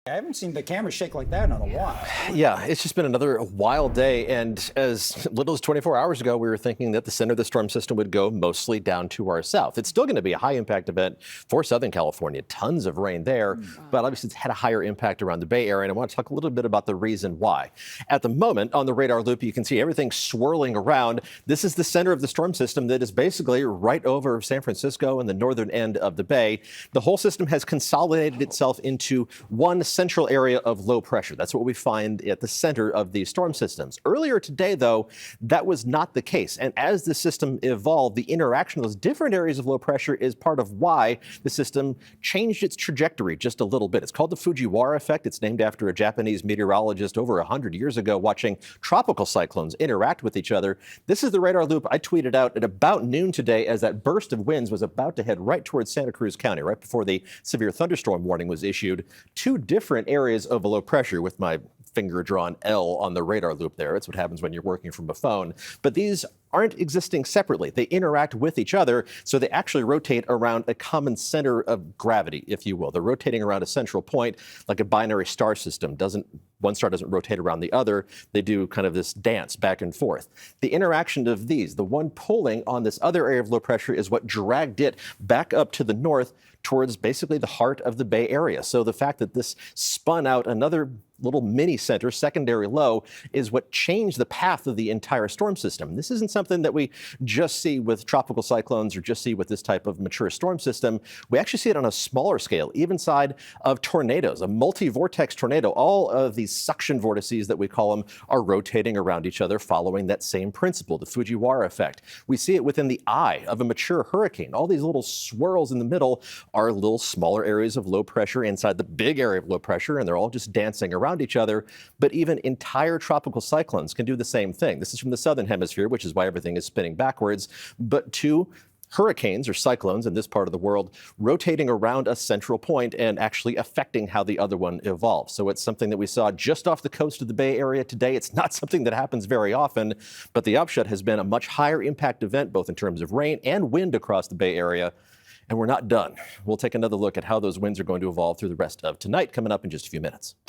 I haven't seen the camera shake like that in a while. Yeah, it's just been another wild day. And as little as 24 hours ago, we were thinking that the center of the storm system would go mostly down to our south. It's still going to be a high impact event for Southern California. Tons of rain there, but obviously it's had a higher impact around the Bay Area. And I want to talk a little bit about the reason why. At the moment on the radar loop, you can see everything swirling around. This is the center of the storm system that is basically right over San Francisco and the northern end of the Bay. The whole system has consolidated itself into one central area of low pressure. That's what we find at the center of these storm systems. Earlier today, though, that was not the case. And as the system evolved, the interaction of those different areas of low pressure is part of why the system changed its trajectory just a little bit. It's called the Fujiwhara Effect. It's named after a Japanese meteorologist over 100 years ago watching tropical cyclones interact with each other. This is the radar loop I tweeted out at about noon today as that burst of winds was about to head right towards Santa Cruz County, right before the severe thunderstorm warning was issued. Two different areas of low pressure with my finger drawn L on the radar loop there. It's what happens when you're working from a phone. But these aren't existing separately. They interact with each other, so they actually rotate around a common center of gravity, if you will. They're rotating around a central point, like a binary star system. One star doesn't rotate around the other. They do kind of this dance back and forth. The interaction of these, the one pulling on this other area of low pressure, is what dragged it back up to the north towards basically the heart of the Bay Area. So the fact that this spun out another little mini center, secondary low, is what changed the path of the entire storm system. This isn't something that we just see with tropical cyclones or just see with this type of mature storm system. We actually see it on a smaller scale, even side of tornadoes, a multi-vortex tornado. All of these suction vortices that we call them are rotating around each other following that same principle, the Fujiwhara effect. We see it within the eye of a mature hurricane. All these little swirls in the middle are little smaller areas of low pressure inside the big area of low pressure, and they're all just dancing around each other. But even entire tropical cyclones can do the same thing. This is from the southern hemisphere, which is why everything is spinning backwards. But two hurricanes or cyclones in this part of the world rotating around a central point and actually affecting how the other one evolves. So it's something that we saw just off the coast of the Bay Area today. It's not something that happens very often, but the upshot has been a much higher impact event, both in terms of rain and wind across the Bay Area. And we're not done. We'll take another look at how those winds are going to evolve through the rest of tonight, coming up in just a few minutes.